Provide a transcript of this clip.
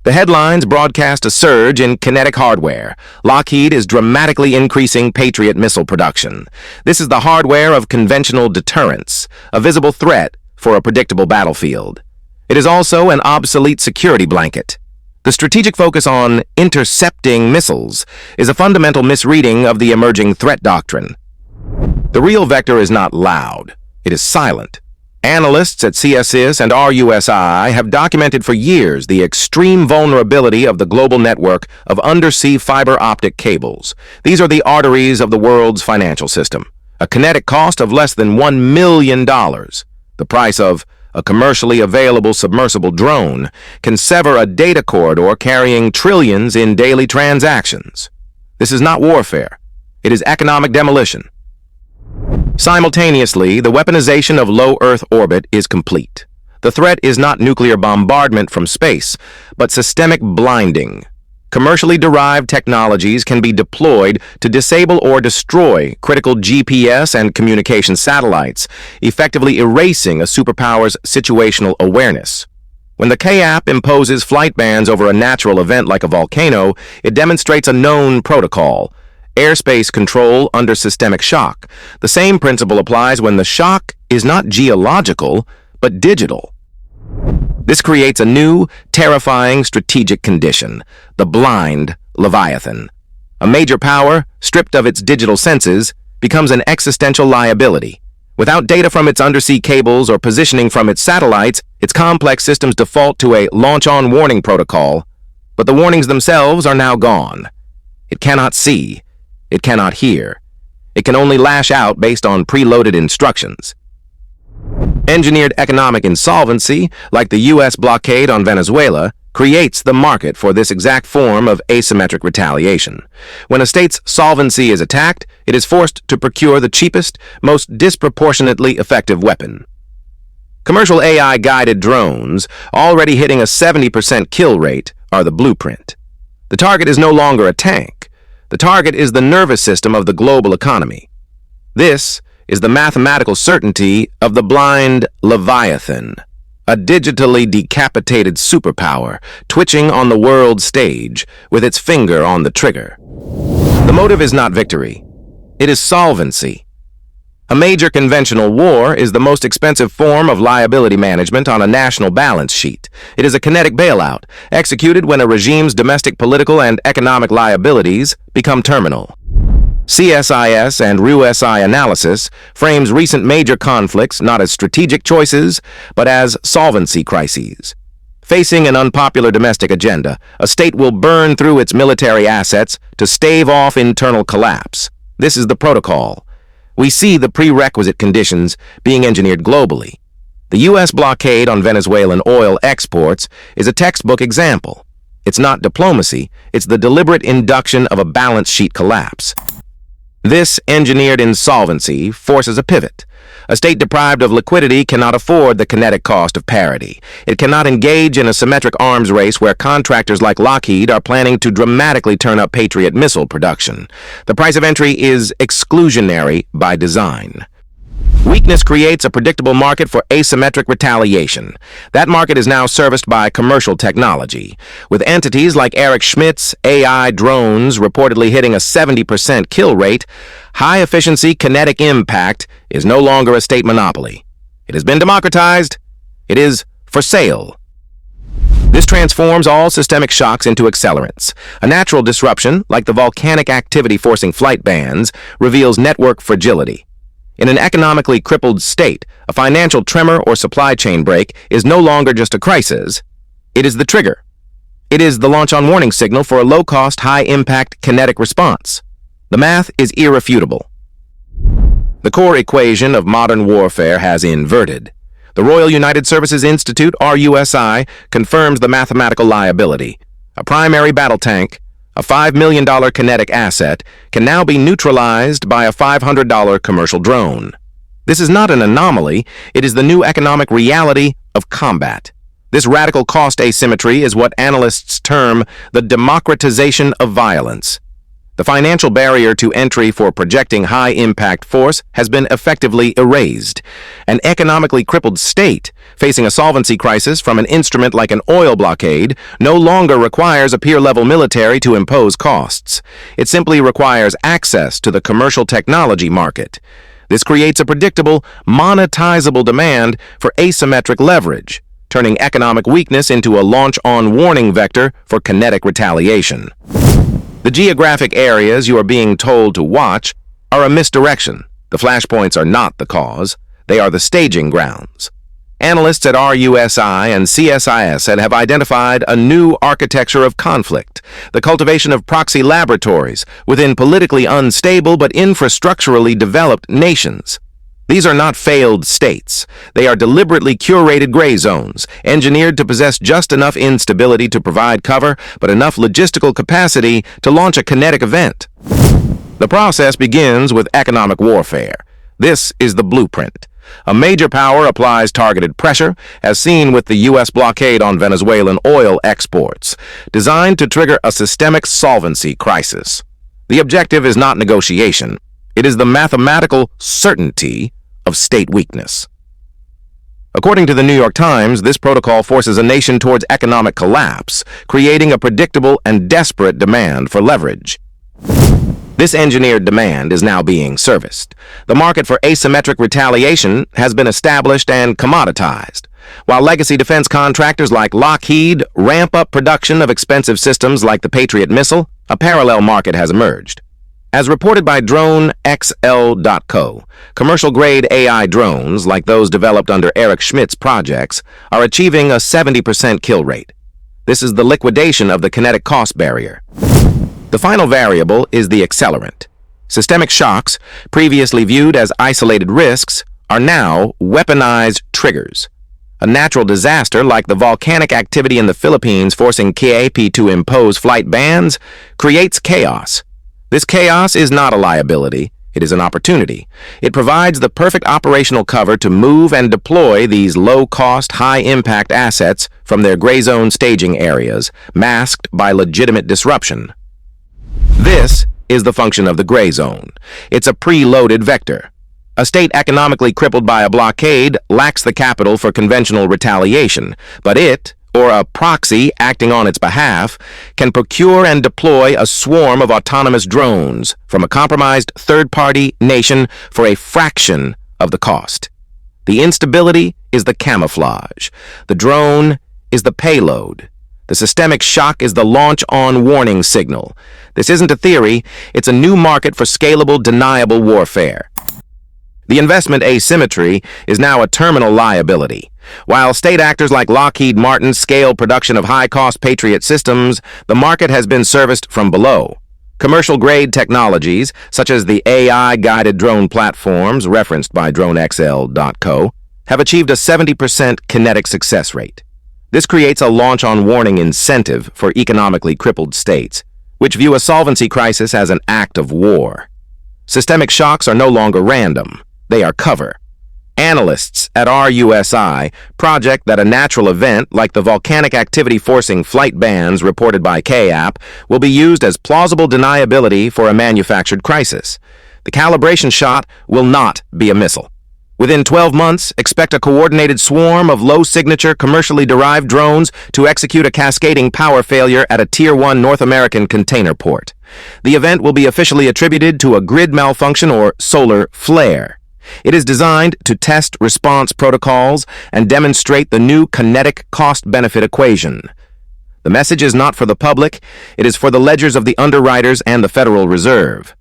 The headlines broadcast a surge in kinetic hardware. Lockheed is dramatically increasing Patriot missile production. This is the hardware of conventional deterrence, a visible threat for a predictable battlefield. It is also an obsolete security blanket. The strategic focus on intercepting missiles is a fundamental misreading of the emerging threat doctrine. The real vector is not loud. It is silent. Analysts at CSIS and RUSI have documented for years the extreme vulnerability of the global network of undersea fiber optic cables. These are the arteries of the world's financial system. A kinetic cost of less than $1 million, the price of a commercially available submersible drone, can sever a data corridor carrying trillions in daily transactions. This is not warfare. It is economic demolition. Simultaneously, the weaponization of low Earth orbit is complete. The threat is not nuclear bombardment from space, but systemic blinding. Commercially derived technologies can be deployed to disable or destroy critical GPS and communication satellites, effectively erasing a superpower's situational awareness. When the KAP imposes flight bans over a natural event like a volcano, it demonstrates a known protocol: airspace control under systemic shock. The same principle applies when the shock is not geological, but digital. This creates a new, terrifying strategic condition: the blind Leviathan. A major power, stripped of its digital senses, becomes an existential liability. Without data from its undersea cables or positioning from its satellites, its complex systems default to a launch-on warning protocol, but the warnings themselves are now gone. It cannot see. It cannot hear. It can only lash out based on preloaded instructions. Engineered economic insolvency, like the U.S. blockade on Venezuela, creates the market for this exact form of asymmetric retaliation. When a state's solvency is attacked, it is forced to procure the cheapest, most disproportionately effective weapon. Commercial AI-guided drones, already hitting a 70% kill rate, are the blueprint. The target is no longer a tank. The target is the nervous system of the global economy. This is the mathematical certainty of the blind Leviathan, a digitally decapitated superpower twitching on the world stage with its finger on the trigger. The motive is not victory. It is solvency. A major conventional war is the most expensive form of liability management on a national balance sheet. It is a kinetic bailout, executed when a regime's domestic political and economic liabilities become terminal. CSIS and RUSI analysis frames recent major conflicts not as strategic choices, but as solvency crises. Facing an unpopular domestic agenda, a state will burn through its military assets to stave off internal collapse. This is the protocol. We see the prerequisite conditions being engineered globally. The U.S. blockade on Venezuelan oil exports is a textbook example. It's not diplomacy, it's the deliberate induction of a balance sheet collapse. This engineered insolvency forces a pivot. A state deprived of liquidity cannot afford the kinetic cost of parity. It cannot engage in a symmetric arms race where contractors like Lockheed are planning to dramatically turn up Patriot missile production. The price of entry is exclusionary by design. Weakness creates a predictable market for asymmetric retaliation. That market is now serviced by commercial technology, with entities like Eric Schmidt's AI drones reportedly hitting a 70% kill rate. High-efficiency kinetic impact is no longer a state monopoly. It has been democratized. It is for sale. This transforms all systemic shocks into accelerants. A natural disruption, like the volcanic activity forcing flight bans, reveals network fragility. In an economically crippled state, a financial tremor or supply chain break is no longer just a crisis. It is the trigger. It is the launch-on warning signal for a low-cost, high-impact kinetic response. The math is irrefutable. The core equation of modern warfare has inverted. The Royal United Services Institute, RUSI, confirms the mathematical liability. A primary battle tank, a $5 million kinetic asset, can now be neutralized by a $500 commercial drone. This is not an anomaly, it is the new economic reality of combat. This radical cost asymmetry is what analysts term the democratization of violence. The financial barrier to entry for projecting high-impact force has been effectively erased. An economically crippled state, facing a solvency crisis from an instrument like an oil blockade, no longer requires a peer-level military to impose costs. It simply requires access to the commercial technology market. This creates a predictable, monetizable demand for asymmetric leverage, turning economic weakness into a launch-on warning vector for kinetic retaliation. The geographic areas you are being told to watch are a misdirection. The flashpoints are not the cause. They are the staging grounds. Analysts at RUSI and CSIS have identified a new architecture of conflict, the cultivation of proxy laboratories within politically unstable but infrastructurally developed nations. These are not failed states. They are deliberately curated gray zones, engineered to possess just enough instability to provide cover, but enough logistical capacity to launch a kinetic event. The process begins with economic warfare. This is the blueprint. A major power applies targeted pressure, as seen with the U.S. blockade on Venezuelan oil exports, designed to trigger a systemic solvency crisis. The objective is not negotiation. It is the mathematical certainty of state weakness. According to the New York Times, this protocol forces a nation towards economic collapse, creating a predictable and desperate demand for leverage. This engineered demand is now being serviced. The market for asymmetric retaliation has been established and commoditized. While legacy defense contractors like Lockheed ramp up production of expensive systems like the Patriot missile, a parallel market has emerged. As reported by DroneXL.co, commercial-grade AI drones, like those developed under Eric Schmidt's projects, are achieving a 70% kill rate. This is the liquidation of the kinetic cost barrier. The final variable is the accelerant. Systemic shocks, previously viewed as isolated risks, are now weaponized triggers. A natural disaster like the volcanic activity in the Philippines forcing KAP to impose flight bans creates chaos. This chaos is not a liability, it is an opportunity. It provides the perfect operational cover to move and deploy these low-cost, high-impact assets from their gray zone staging areas, masked by legitimate disruption. This is the function of the gray zone. It's a preloaded vector. A state economically crippled by a blockade lacks the capital for conventional retaliation, but it, or a proxy acting on its behalf, can procure and deploy a swarm of autonomous drones from a compromised third-party nation for a fraction of the cost. The instability is the camouflage. The drone is the payload. The systemic shock is the launch-on warning signal. This isn't a theory, it's a new market for scalable, deniable warfare. The investment asymmetry is now a terminal liability. While state actors like Lockheed Martin scale production of high-cost Patriot systems, the market has been serviced from below. Commercial-grade technologies, such as the AI-guided drone platforms referenced by DroneXL.co, have achieved a 70% kinetic success rate. This creates a launch-on warning incentive for economically crippled states, which view a solvency crisis as an act of war. Systemic shocks are no longer random. They are cover. Analysts at RUSI project that a natural event like the volcanic activity forcing flight bans reported by KAP will be used as plausible deniability for a manufactured crisis. The calibration shot will not be a missile. Within 12 months, expect a coordinated swarm of low-signature, commercially derived drones to execute a cascading power failure at a Tier 1 North American container port. The event will be officially attributed to a grid malfunction or solar flare. It is designed to test response protocols and demonstrate the new kinetic cost-benefit equation. The message is not for the public, it is for the ledgers of the underwriters and the Federal Reserve.